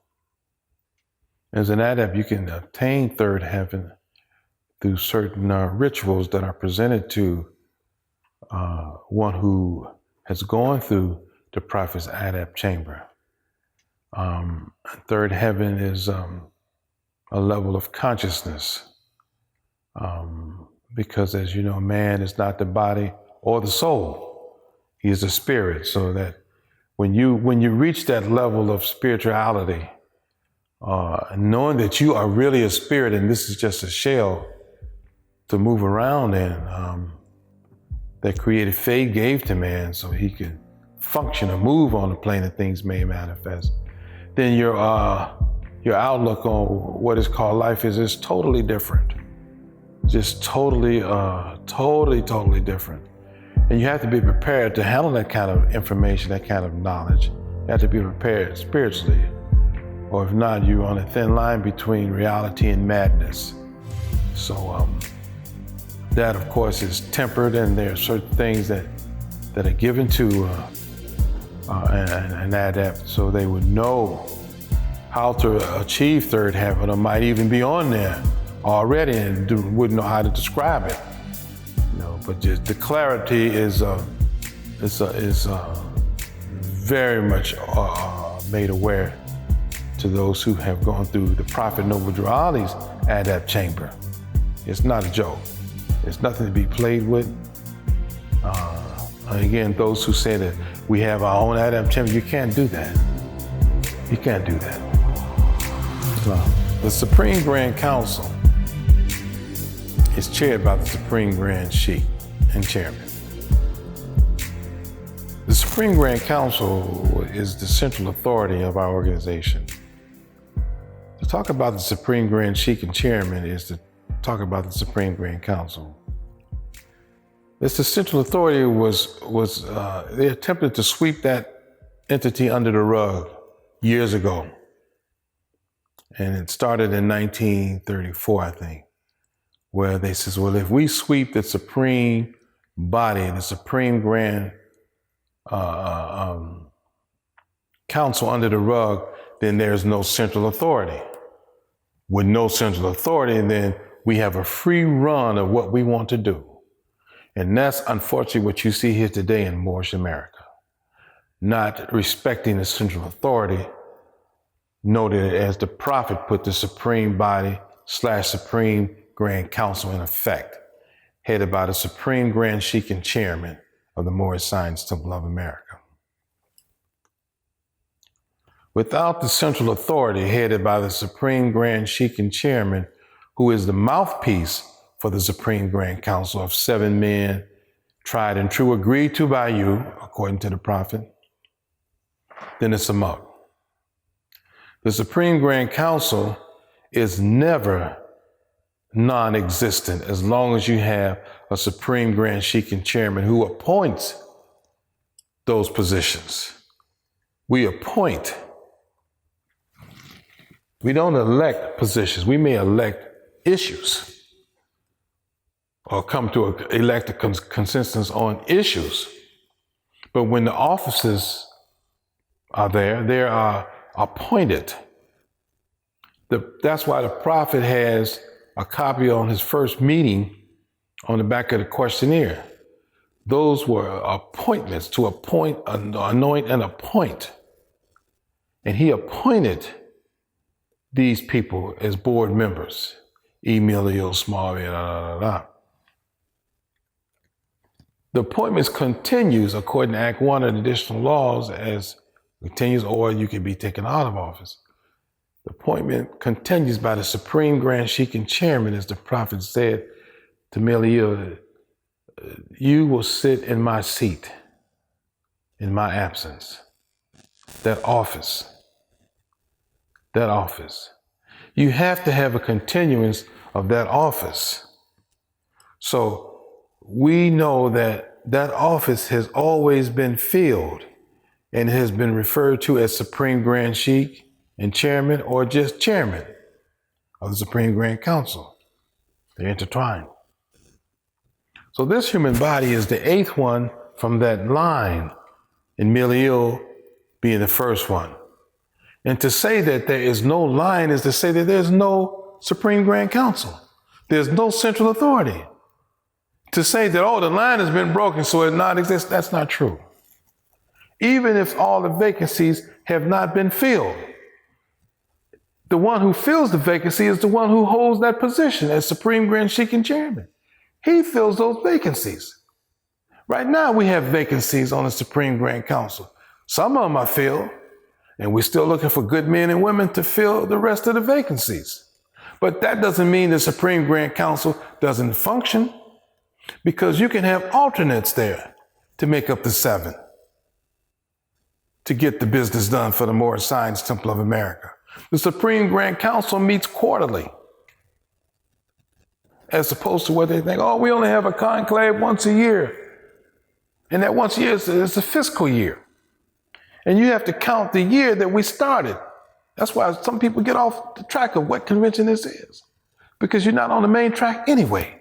As an adept, you can obtain third heaven through certain rituals that are presented to one who has gone through the prophet's adept chamber. Third heaven is a level of consciousness, because, as you know, man is not the body or the soul; he is a spirit. So that when you reach that level of spirituality, knowing that you are really a spirit and this is just a shell to move around in, that created faith gave to man so he could function or move on the plane of things made manifest, then your outlook on what is called life is totally different. Just totally different. And you have to be prepared to handle that kind of information, that kind of knowledge. You have to be prepared spiritually. Or if not, you're on a thin line between reality and madness. So that, of course, is tempered, and there are certain things that are given to an adept so they would know how to achieve third heaven, or might even be on there already and wouldn't know how to describe it. But just the clarity is very much made aware to those who have gone through the Prophet Noble Drew Ali's adept chamber. It's not a joke. It's nothing to be played with. Again, those who say that we have our own adept chamber, you can't do that. You can't do that. The Supreme Grand Council is chaired by the Supreme Grand Sheik and chairman. The Supreme Grand Council is the central authority of our organization. To talk about the Supreme Grand Sheik and chairman is to talk about the Supreme Grand Council. It's the central authority they attempted to sweep that entity under the rug years ago. And it started in 1934, I think, where they says, well, if we sweep the supreme body, the Supreme Grand Council under the rug, then there's no central authority. With no central authority, then we have a free run of what we want to do. And that's unfortunately what you see here today in Moorish America. Not respecting the central authority, noted as the Prophet put the supreme body / Supreme Grand Council in effect, headed by the Supreme Grand Sheik and chairman of the Moorish Science Temple of America. Without the central authority headed by the Supreme Grand Sheik and chairman, who is the mouthpiece for the Supreme Grand Council of 7 men, tried and true, agreed to by you, according to the Prophet, then it's a muck. The Supreme Grand Council is never non-existent as long as you have a Supreme Grand Sheik and chairman who appoints those positions. We appoint. We don't elect positions. We may elect issues or come to elect a consensus on issues. But when the offices are there, they are appointed. That's why the Prophet has a copy on his first meeting on the back of the questionnaire. Those were appointments, to appoint, anoint, and appoint. And he appointed these people as board members. Emilio Smalley, The appointments continues according to Act 1 of the additional laws as continues, or you can be taken out of office. The appointment continues by the Supreme Grand Sheik and chairman, as the Prophet said to Emilio, you will sit in my seat in my absence. That office. You have to have a continuance of that office. So we know that office has always been filled. and it has been referred to as Supreme Grand Sheik and Chairman, or just Chairman of the Supreme Grand Council. They're intertwined. So this human body is the 8th one from that line, and Milieu being the first one. And to say that there is no line is to say that there's no Supreme Grand Council. There's no central authority. To say that, oh, the line has been broken so it not exists, that's not true. Even if all the vacancies have not been filled, the one who fills the vacancy is the one who holds that position as Supreme Grand Sheik and Chairman. He fills those vacancies. Right now we have vacancies on the Supreme Grand Council. Some of them are filled, and we're still looking for good men and women to fill the rest of the vacancies. But that doesn't mean the Supreme Grand Council doesn't function, because you can have alternates there to make up the 7 to get the business done for the Moorish Science Temple of America. The Supreme Grand Council meets quarterly, as opposed to what they think, oh, we only have a conclave once a year. And that once a year is a fiscal year. And you have to count the year that we started. That's why some people get off the track of what convention this is, because you're not on the main track anyway.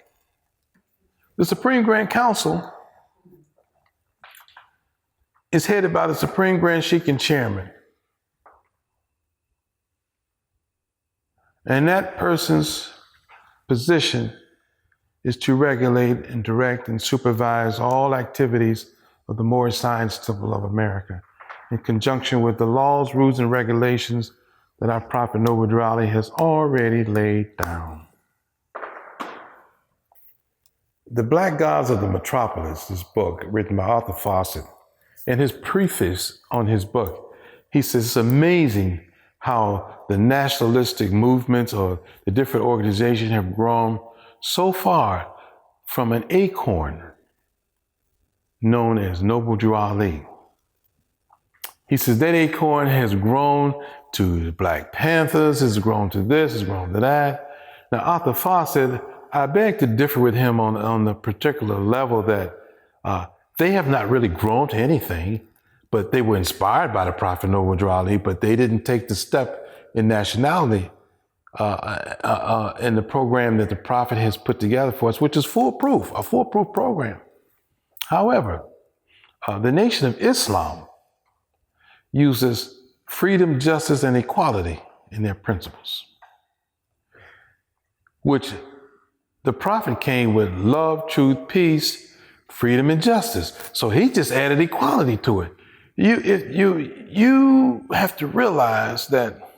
The Supreme Grand Council is headed by the Supreme Grand Sheik and Chairman. And that person's position is to regulate and direct and supervise all activities of the Moorish Science Temple of America in conjunction with the laws, rules, and regulations that our Prophet Noble Drew Ali has already laid down. The Black Gods of the Metropolis, this book written by Arthur Fawcett, in his preface on his book, he says it's amazing how the nationalistic movements or the different organizations have grown so far from an acorn known as Noble Drew Ali. He says that acorn has grown to the Black Panthers, has grown to this, has grown to that. Now, Arthur Fawcett, I beg to differ with him on the particular level that they have not really grown to anything, but they were inspired by the Prophet Noble Drew Ali, but they didn't take the step in nationality in the program that the Prophet has put together for us, which is foolproof, a foolproof program. However, the Nation of Islam uses freedom, justice, and equality in their principles, which the Prophet came with love, truth, peace, freedom, and justice. So he just added equality to it. You have to realize that,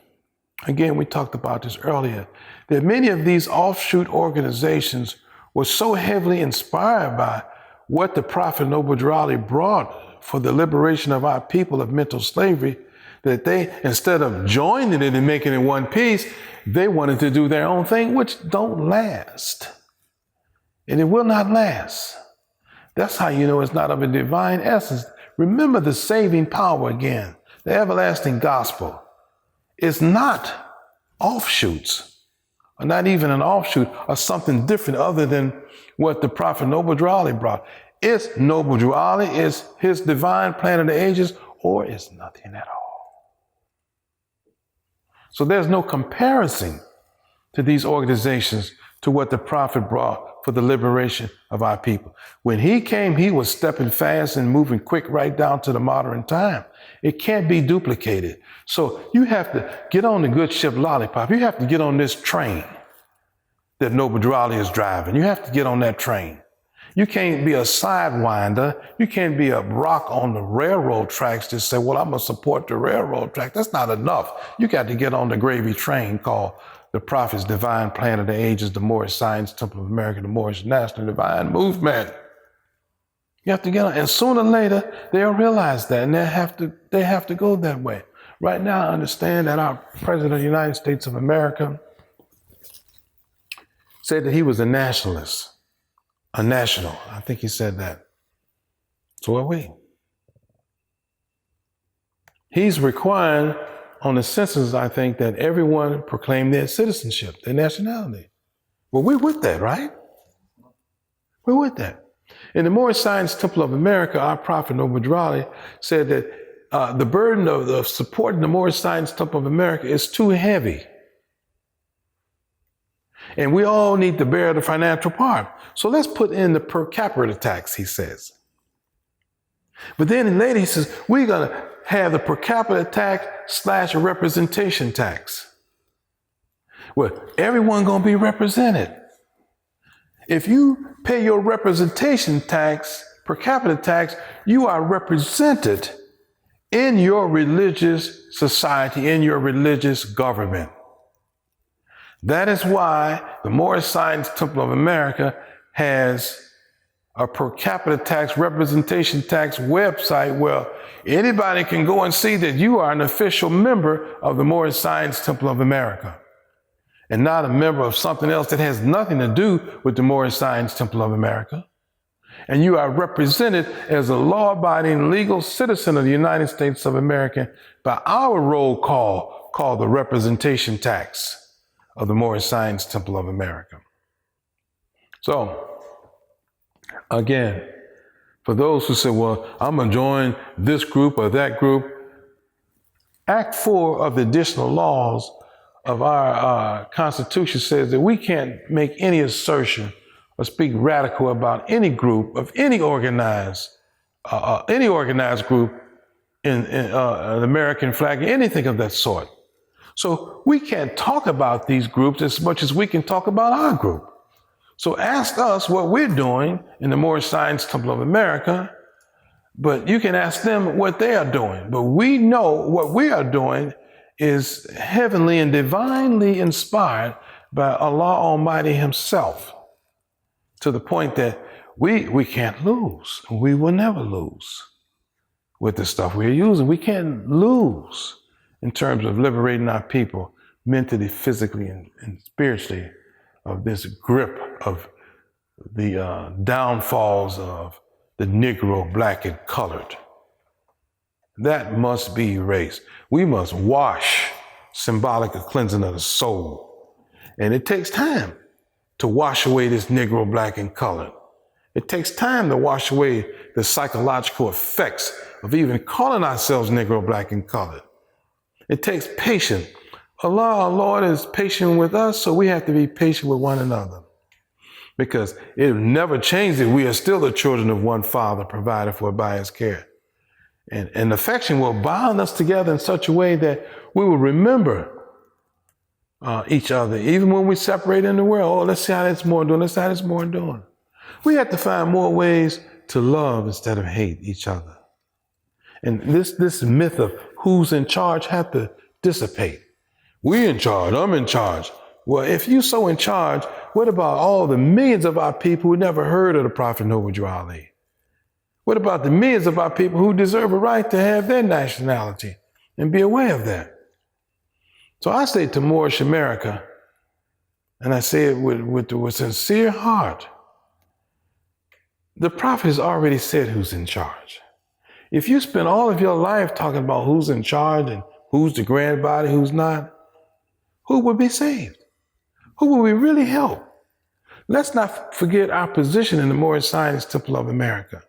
again, we talked about this earlier, that many of these offshoot organizations were so heavily inspired by what the Prophet Noble Drew Ali brought for the liberation of our people of mental slavery, that they, instead of joining it and making it one piece, they wanted to do their own thing, which don't last. And it will not last. That's how you know it's not of a divine essence. Remember the saving power again, the everlasting gospel. It's not offshoots, or not even an offshoot, or something different other than what the Prophet Noble Drew Ali brought. It's Noble Drew Ali, it's his divine plan of the ages, or it's nothing at all. So there's no comparison to these organizations to what the Prophet brought for the liberation of our people. When he came, he was stepping fast and moving quick right down to the modern time. It can't be duplicated. So you have to get on the good ship Lollipop. You have to get on this train that Noble Drew Ali is driving. You have to get on that train. You can't be a sidewinder. You can't be a rock on the railroad tracks to say, well, I'm going to support the railroad track. That's not enough. You got to get on the gravy train called the Prophet's Divine Plan of the Ages, the Moorish Science Temple of America, the Moorish National Divine Movement. You have to get on, and sooner or later, they'll realize that, and they have to go that way. Right now, I understand that our President of the United States of America said that he was a nationalist, a national. I think he said that. So are we. He's requiring on the census, I think, that everyone proclaim their citizenship, their nationality. Well, we're with that, right? We're with that. In the Moorish Science Temple of America, our Prophet Noble Drew Ali said that the burden of supporting the Moorish Science Temple of America is too heavy. And we all need to bear the financial part. So let's put in the per capita tax, he says. But then later he says, we're going to have the per capita tax / a representation tax. Well, everyone going to be represented. If you pay your representation tax, per capita tax, you are represented in your religious society, in your religious government. That is why the Moorish Science Temple of America has a per capita tax, representation tax website where anybody can go and see that you are an official member of the Moorish Science Temple of America and not a member of something else that has nothing to do with the Moorish Science Temple of America. And you are represented as a law-abiding legal citizen of the United States of America by our roll call called the representation tax of the Moorish Science Temple of America. So, again, for those who say, well, I'm going to join this group or that group, Act 4 of the additional laws of our Constitution says that we can't make any assertion or speak radical about any group of any organized group in the American flag, anything of that sort. So we can't talk about these groups as much as we can talk about our group. So ask us what we're doing in the Moorish Science Temple of America, but you can ask them what they are doing. But we know what we are doing is heavenly and divinely inspired by Allah Almighty himself, to the point that we can't lose. We will never lose with the stuff we're using. We can't lose in terms of liberating our people mentally, physically, and spiritually of this grip of the downfalls of the Negro, black, and colored. That must be erased. We must wash, symbolic of cleansing of the soul. And it takes time to wash away this Negro, black, and colored. It takes time to wash away the psychological effects of even calling ourselves Negro, black, and colored. It takes patience. Allah, our Lord, is patient with us, so we have to be patient with one another. Because it never changes that we are still the children of one Father, provided for by his care. And affection will bind us together in such a way that we will remember each other, even when we separate in the world. Oh, let's see how that's more doing. Let's see how that's more doing. We have to find more ways to love instead of hate each other. And this myth of who's in charge have to dissipate. We're in charge. I'm in charge. Well, if you're so in charge, what about all the millions of our people who never heard of the Prophet Noble Ali? What about the millions of our people who deserve a right to have their nationality and be aware of that? So I say to Moorish America, and I say it with sincere heart, the Prophet has already said who's in charge. If you spend all of your life talking about who's in charge and who's the grand body, who's not, who will be saved? Who will we really help? Let's not forget our position in the Moorish Science Temple of America.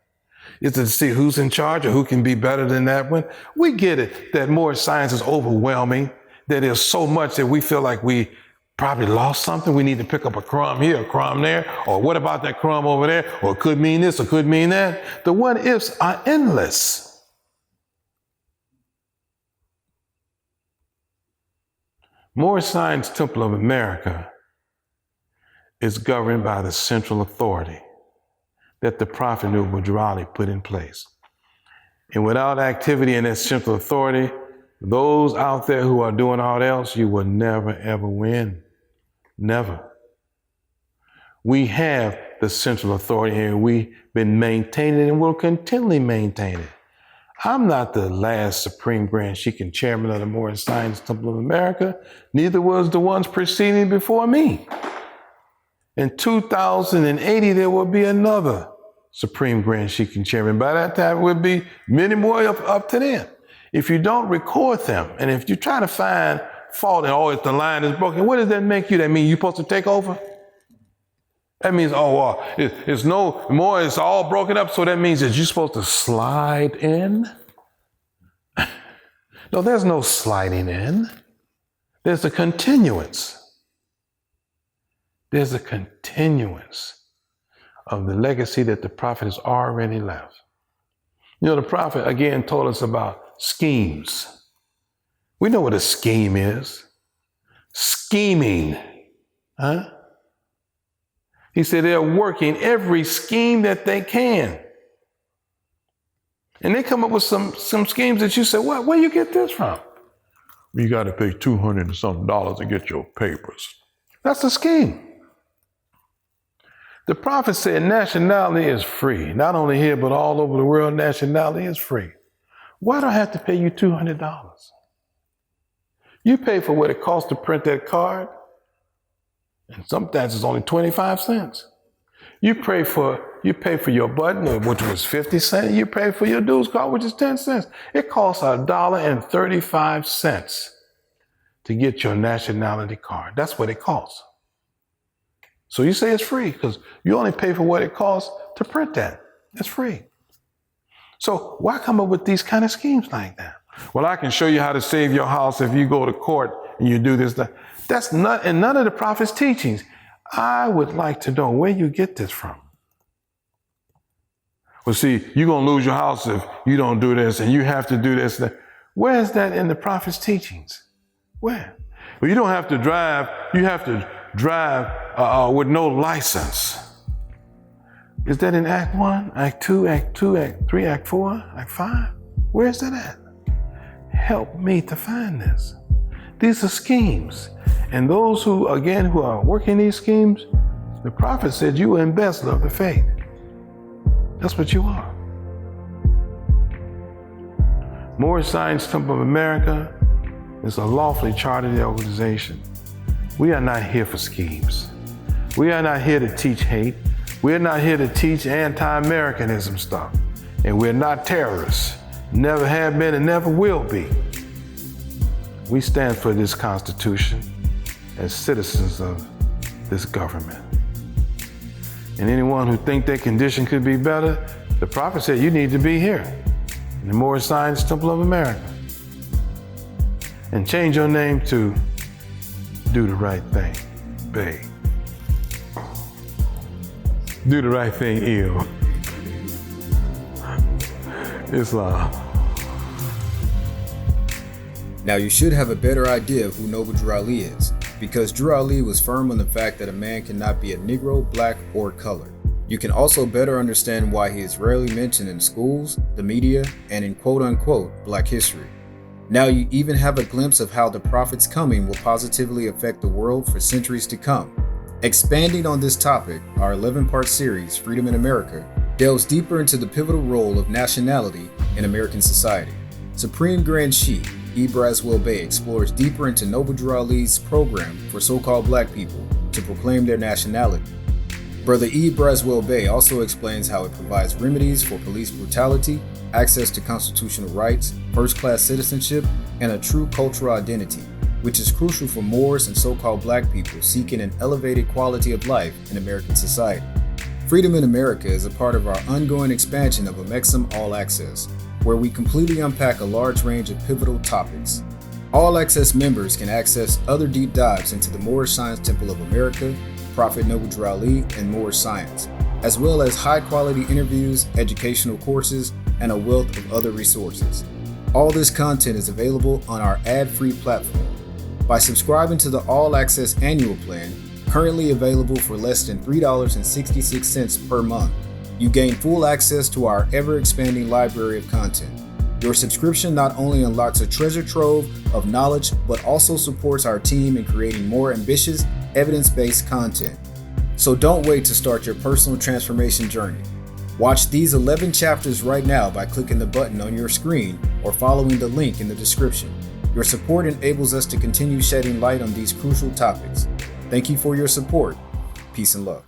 Is to see who's in charge or who can be better than that one. We get it that Moorish science is overwhelming, that there's so much that we feel like we probably lost something. We need to pick up a crumb here, a crumb there, or what about that crumb over there? Or it could mean this or could mean that. The what ifs are endless. Moorish Science Temple of America is governed by the central authority that the Prophet Noble Ali put in place. And without activity in that central authority, those out there who are doing all else, you will never, ever win. Never. We have the central authority here, and we've been maintaining it and will continually maintain it. I'm not the last Supreme Grand Sheik and chairman of the Moorish Science Temple of America. Neither was the ones preceding before me. In 2080, there will be another Supreme Grand Sheik and chairman. By that time, it will be many more up to them. If you don't record them, and if you try to find fault and, oh, if the line is broken, what does that make you? That mean you're supposed to take over? That means, it's no more, it's all broken up, so that means that you're supposed to slide in? No, there's no sliding in. There's a continuance. There's a continuance of the legacy that the prophet has already left. You know, the prophet again told us about schemes. We know what a scheme is. Scheming. Huh? He said they're working every scheme that they can. And they come up with some schemes that you say, what? Where you get this from? You got to pay $200 and something to get your papers. That's a scheme. The prophet said nationality is free. Not only here, but all over the world, nationality is free. Why do I have to pay you $200? You pay for what it costs to print that card, and sometimes it's only 25 cents. You pay for your button, which was 50 cents. You pay for your dues card, which is 10 cents. It costs $1.35 to get your nationality card. That's what it costs. So you say it's free because you only pay for what it costs to print that. It's free. So why come up with these kind of schemes like that? Well, I can show you how to save your house if you go to court and you do this. That's not in none of the prophet's teachings. I would like to know where you get this from. Well, see, you're going to lose your house if you don't do this, and you have to do this. Where is that in the prophet's teachings? Where? Well, you don't have to drive. You have to drive with no license. Is that in Act 1, Act 2, Act 3, Act 4, Act 5? Where is that at? Help me to find this. These are schemes. And those who are working these schemes, the prophet said you are embezzler of the faith. That's what you are. Moorish Temple of America is a lawfully chartered organization. We are not here for schemes. We are not here to teach hate. We're not here to teach anti-Americanism stuff. And we're not terrorists. Never have been and never will be. We stand for this Constitution as citizens of this government. And anyone who think their condition could be better, the prophet said you need to be here in the Moorish Temple of America. And change your name to Do the Right Thing, babe. Do the right thing, ill. Islam. Now you should have a better idea of who Noble Drew Ali is, because Drew Ali was firm on the fact that a man cannot be a Negro, black, or colored. You can also better understand why he is rarely mentioned in schools, the media, and in quote-unquote black history. Now you even have a glimpse of how the prophet's coming will positively affect the world for centuries to come. Expanding on this topic, our 11-part series, Freedom in America, delves deeper into the pivotal role of nationality in American society. Supreme Grand Sheik E. Braswell Bey explores deeper into Noble Drew Ali's program for so-called black people to proclaim their nationality. Brother E. Braswell Bey also explains how it provides remedies for police brutality, access to constitutional rights, first-class citizenship, and a true cultural identity, which is crucial for Moors and so-called black people seeking an elevated quality of life in American society. Freedom in America is a part of our ongoing expansion of Amexem All Access, where we completely unpack a large range of pivotal topics. All Access members can access other deep dives into the Moorish Temple of America, Prophet Noble Drew Ali, and Moorish Science, as well as high-quality interviews, educational courses, and a wealth of other resources. All this content is available on our ad-free platform. By subscribing to the All Access annual plan, currently available for less than $3.66 per month, you gain full access to our ever-expanding library of content. Your subscription not only unlocks a treasure trove of knowledge, but also supports our team in creating more ambitious, evidence-based content. So don't wait to start your personal transformation journey. Watch these 11 chapters right now by clicking the button on your screen or following the link in the description. Your support enables us to continue shedding light on these crucial topics. Thank you for your support. Peace and love.